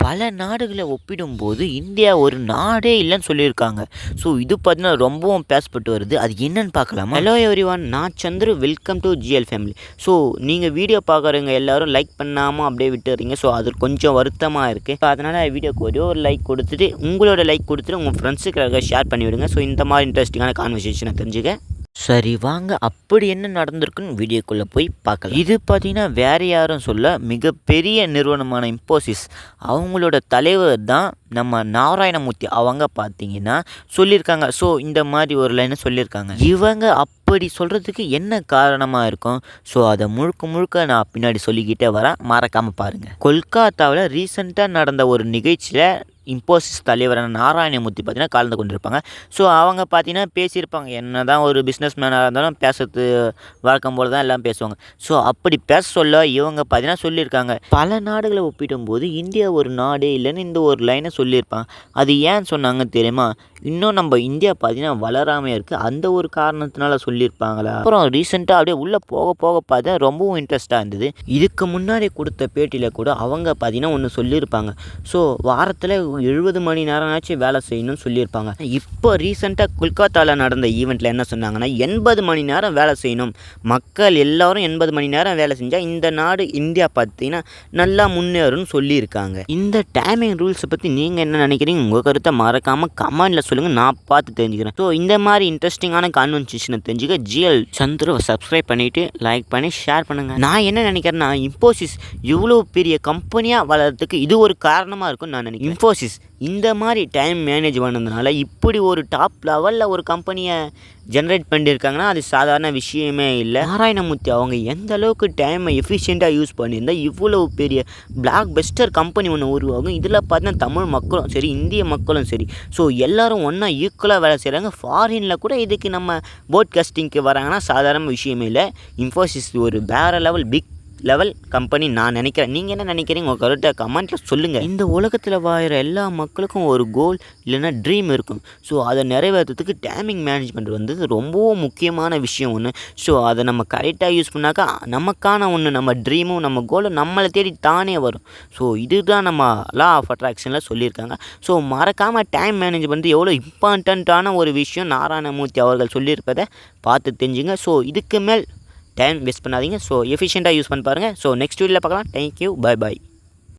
பல நாடுகளை ஒப்பிடும்போது இந்தியா ஒரு நாடே இல்லைன்னு சொல்லியிருக்காங்க. ஸோ இது பார்த்தீங்கன்னா ரொம்பவும் பேசப்பட்டு வருது. அது என்னன்னு பார்க்கலாமா? ஹலோ எவ்ரிவன், நான் Chandru. Welcome to GL family. So நீங்கள் வீடியோ பார்க்குறவங்க எல்லாரும் லைக் பண்ணாமல் அப்படியே விட்டுறீங்க. ஸோ அது கொஞ்சம் வருத்தமாக இருக்குது. ஸோ அதனால் வீடியோக்கு ஒரே ஒரு லைக் கொடுத்துட்டு உங்களோட லைக் கொடுத்துட்டு உங்கள் ஃப்ரெண்ட்ஸுக்கு ஷேர் பண்ணி விடுங்க. ஸோ இந்த மாதிரி இன்ட்ரெஸ்டிங்கான கான்வர்சேஷனை தெரிஞ்சுக்க. சரி வாங்க, அப்படி என்ன நடந்திருக்குன்னு வீடியோக்குள்ளே போய் பார்க்கலாம். இது பார்த்தீங்கன்னா வேறு யாரும் சொல்ல, மிகப்பெரிய நிறுவனமான இன்ஃபோசிஸ் அவங்களோட தலைவர் தான் நம்ம நாராயணமூர்த்தி. அவங்க பார்த்தீங்கன்னா சொல்லியிருக்காங்க. ஸோ இந்த மாதிரி ஒரு லைனை சொல்லியிருக்காங்க. இவங்க அப்படி சொல்கிறதுக்கு என்ன காரணமாக இருக்கும்? ஸோ அதை முழுக்க நான் பின்னாடி சொல்லிக்கிட்டே வரேன், மறக்காமல் பாருங்கள். கொல்கத்தாவில் ரீசெண்டாக நடந்த ஒரு நிகழ்ச்சியில் இன்ஃபோசிஸ் தலைவரான நாராயணமூர்த்தி பார்த்தீங்கன்னா கலந்து கொண்டிருப்பாங்க. ஸோ அவங்க பார்த்தீங்கன்னா பேசியிருப்பாங்க. என்ன தான் ஒரு பிஸ்னஸ் மேனாக இருந்தாலும் பேசுறது வழக்கம் போல் தான் எல்லாம் பேசுவாங்க. ஸோ அப்படி பேச சொல்ல இவங்க பார்த்தீங்கன்னா சொல்லியிருக்காங்க, பல நாடுகளை ஒப்பிடும்போது இந்தியா ஒரு நாடே இல்லைன்னு இந்த ஒரு லைனை சொல்லியிருப்பாங்க. அது ஏன் சொன்னாங்க தெரியுமா? இன்னும் நம்ம இந்தியா பார்த்தீங்கன்னா வளராமல் இருக்குது, அந்த ஒரு காரணத்தினால சொல்லியிருப்பாங்களா? அப்புறம் ரீசெண்டாக அப்படியே உள்ளே போக பார்த்தா ரொம்பவும் இன்ட்ரெஸ்ட்டாக இருந்தது. இதுக்கு முன்னாடி கொடுத்த பேட்டியில் கூட அவங்க பார்த்தீங்கன்னா ஒன்று சொல்லியிருப்பாங்க. ஸோ வாரத்தில் 70 மணி நேரம்னாச்சும் வேலை செய்யணும்னு சொல்லியிருப்பாங்க. இப்போ ரீசெண்டாக கொல்கத்தாவில் நடந்த ஈவெண்ட்டில் என்ன சொன்னாங்கன்னா 80 மணி நேரம் வேலை செய்யணும், மக்கள் எல்லோரும் 80 மணி நேரம் வேலை செஞ்சால் இந்த நாடு இந்தியா பார்த்தீங்கன்னா நல்லா முன்னேறும்னு சொல்லியிருக்காங்க. இந்த டைமிங் ரூல்ஸை பற்றி நீங்கள் என்ன நினைக்கிறீங்க? உங்கள் கருத்தை மறக்காமல் கமெண்டில் சொல்லுங்கள், நான் பார்த்து தெரிஞ்சுக்கிறேன். ஸோ இந்த மாதிரி இன்ட்ரெஸ்டிங்கான கான்வர்சேஷனை தெரிஞ்சுக்க ஜிஎல் சந்துருவை சப்ஸ்கிரைப் பண்ணிவிட்டு லைக் பண்ணி ஷேர் பண்ணுங்கள். நான் என்ன நினைக்கிறேன்னா, இன்ஃபோசிஸ் இவ்வளோ பெரிய கம்பெனியாக வளர்கிறதுக்கு இது ஒரு காரணமாக இருக்கும்னு நான் நினைக்கிறேன். இன்ஃபோசிஸ் இந்த மாதிரி டைம் மேனேஜ் பண்ணதுனால இப்படி ஒரு டாப் லெவலில் ஒரு கம்பெனியை ஜென்ரேட் பண்ணியிருக்காங்கன்னா அது சாதாரண விஷயமே இல்லை. நாராயணமூர்த்தி அவங்க எந்த அளவுக்கு டைமை எஃபிஷியண்ட்டாக யூஸ் பண்ணியிருந்தால் இவ்வளோ பெரிய பிளாக் பஸ்டர் கம்பெனி ஒன்று உருவாகும். இதில் பார்த்தீங்கன்னா தமிழ் மக்களும் சரி, இந்திய மக்களும் சரி, ஸோ எல்லோரும் ஒன்றா ஈக்குவலாக வேலை செய்கிறாங்க. ஃபாரினில் கூட இதுக்கு நம்ம போட்காஸ்டிங்க்கு வராங்கன்னா சாதாரண விஷயமே இல்லை. இன்ஃபோசிஸ் ஒரு வேறு லெவல் பிக் லெவல் கம்பெனி நான் நினைக்கிறேன். நீங்கள் என்ன நினைக்கிறீங்க? உங்கள் கருத்தை கமெண்ட்டில் சொல்லுங்கள். இந்த உலகத்தில் வாழுற எல்லா மக்களுக்கும் ஒரு கோல் இல்லைன்னா ட்ரீம் இருக்கும். ஸோ அதை நிறைவேற்றுறதுக்கு டைமிங் மேனேஜ்மெண்ட் வந்து ரொம்பவும் முக்கியமான விஷயம் ஒன்று. ஸோ அதை நம்ம கரெக்டாக யூஸ் பண்ணாக்கா நமக்கான ஒன்று, நம்ம ட்ரீமும் நம்ம கோலும் நம்மளை தேடி தானே வரும். ஸோ இதுதான் நம்ம லா ஆஃப் அட்ராக்ஷனில் சொல்லியிருக்காங்க. ஸோ மறக்காமல் டைம் மேனேஜ்மெண்ட் எவ்வளோ இம்பார்ட்டண்ட்டான ஒரு விஷயம் நாராயணமூர்த்தி அவர்கள் சொல்லியிருப்பதை பார்த்து தெரிஞ்சுங்க. ஸோ இதுக்கு மேல் டைம் வேஸ்ட் பண்ணாதீங்க. ஸோ எஃபிஷியண்ட்டாக யூஸ் பண்ணி பாருங்கள். ஸோ நெக்ஸ்ட் வீடியோவில் பார்க்கலாம். Thank you, bye bye.